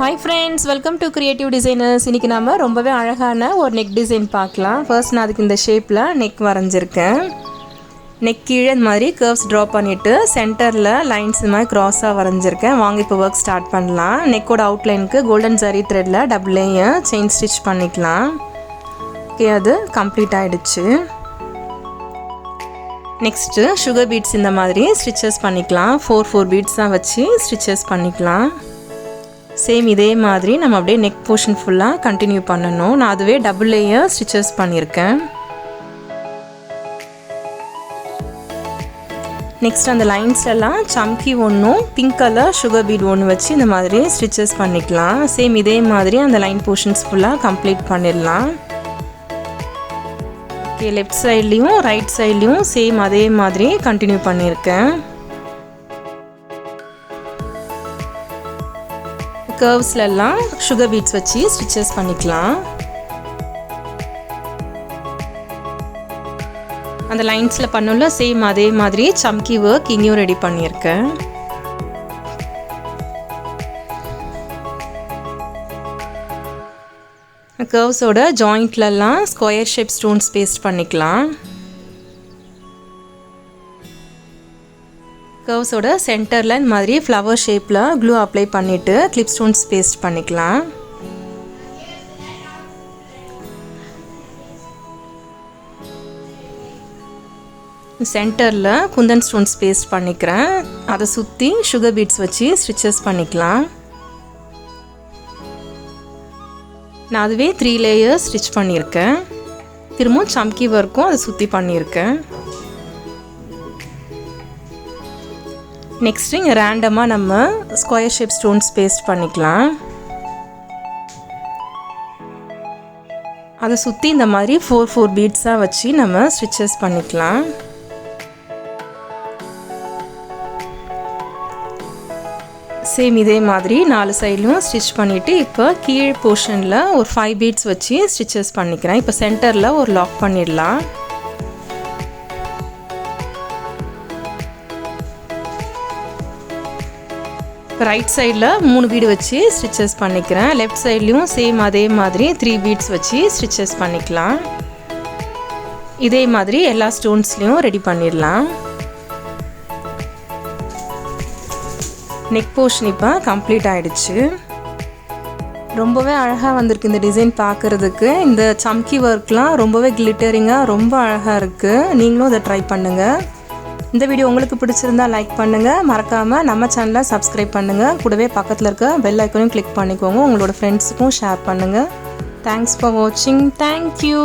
Hi friends, welcome to Creative Designers. இன்னைக்கு நாம ரொம்பவே அழகான ஒரு neck design பார்க்கலாம். First நான் அதுக்கு இந்த ஷேப்ல neck வரைஞ்சிருக்கேன். neck கீழ இந்த மாதிரி curves draw பண்ணிட்டு சென்டர்ல lines இந்த மாதிரி cross-ஆ வரைஞ்சிருக்கேன். வாங்க இப்போ work start பண்ணலாம். neck ஓட outline-க்கு golden zari thread-ல double layer chain stitch பண்ணிக்கலாம். ஓகே, அது கம்ப்ளீட் ஆயிடுச்சு. Next sugar beads இந்த மாதிரி stitches பண்ணிக்கலாம். 4 beads-ஆ வச்சு stitches பண்ணிக்கலாம். சேம் இதே மாதிரி நம்ம அப்படியே neck portion ஃபுல்லா கண்டினியூ பண்ணனும். நான் அதுவே டபுள் லேயர் ஸ்டிச்சஸ் பண்ணிருக்கேன். நெக்ஸ்ட் அந்த லைன்ஸ்ல எல்லாம் சம்கி ஒண்ணும் பிங்க் கலர் sugar bead ஒன்னு வச்சு இந்த மாதிரி ஸ்டிச்சஸ் பண்ணிக்கலாம். சேம் இதே மாதிரி அந்த லைன் portions ஃபுல்லா கம்ப்ளீட் பண்ணிடலாம். ஓகே, லெஃப்ட் சைடுலயும் ரைட் சைடுலயும் சேம் அதே மாதிரி கண்டினியூ பண்ணிருக்கேன். curvesல எல்லாம் sugar beads வச்சு stitches பண்ணிக்கலாம். அந்த லைன்ஸ்ல பண்ணோம்ல சேம் அதே மாதிரி chunky work இங்கேயும் ரெடி பண்ணியிருக்கேன். curvesோட ஜாயிண்ட்ல எல்லாம் ஸ்கொயர் ஷேப் ஸ்டோன்ஸ் பேஸ்ட் பண்ணிக்கலாம். curvesோட சென்டர்ல இந்த மாதிரி ஃப்ளவர் ஷேப்ல glue அப்ளை பண்ணிட்டு clip stones பேஸ்ட் பண்ணிக்கலாம். சென்டர்ல குந்தன் ஸ்டோன்ஸ் பேஸ்ட் பண்ணிக்கிறேன். அதை சுத்தி sugar beads வச்சு ஸ்டிச்சஸ் பண்ணிக்கலாம். நான் அதுவே 3 லேயர்ஸ் ஸ்டிச் பண்ணியிருக்கேன். திரும்பவும் சம்கி ஒர்க்கும் அதை சுத்தி பண்ணியிருக்கேன். நெக்ஸ்ட் இங்க ரேண்டமா நம்ம ஸ்கொயர் ஷேப் ஸ்டோன்ஸ் பேஸ்ட் பண்ணிக்கலாம். அதை சுத்தி இந்த மாதிரி 4 பீட்ஸா வச்சு நம்ம ஸ்டிச்சஸ் பண்ணிக்கலாம். சேம் இதே மாதிரி 4 சைடுலயும் ஸ்டிச் பண்ணிட்டு இப்போ கீழ் போர்ஷன்ல ஒரு 5 பீட்ஸ் வச்சு ஸ்டிச்சஸ் பண்ணிக்கிறேன். இப்போ சென்டர்ல ஒரு லாக் பண்ணிடலாம். ரைட் சைடில் 3 பீடு வச்சு ஸ்டிச்சஸ் பண்ணிக்கிறேன். லெஃப்ட் சைட்லேயும் சேம் அதே மாதிரி 3 பீட்ஸ் வச்சு ஸ்டிச்சஸ் பண்ணிக்கலாம். இதே மாதிரி எல்லா ஸ்டோன்ஸ்லேயும் ரெடி பண்ணிடலாம். நெக் போர்ஷன் இப்போ கம்ப்ளீட் ஆகிடுச்சு. ரொம்பவே அழகாக வந்திருக்கு இந்த டிசைன் பார்க்குறதுக்கு. இந்த சம்கி ஒர்க்லாம் ரொம்பவே கிளிட்டரிங்காக ரொம்ப அழகாக இருக்குது. நீங்களும் இதை ட்ரை பண்ணுங்கள். இந்த வீடியோ உங்களுக்கு பிடிச்சிருந்தா லைக் பண்ணுங்க, மறக்காம நம்ம சேனலை சப்ஸ்கிரைப் பண்ணுங்க. கூடவே பக்கத்துல இருக்க பெல் ஐகானையும் கிளிக் பண்ணிக்கோங்க. உங்களோட ஃப்ரெண்ட்ஸுக்கும் ஷேர் பண்ணுங்க. தேங்க்ஸ் ஃபார் வாட்சிங். Thank you.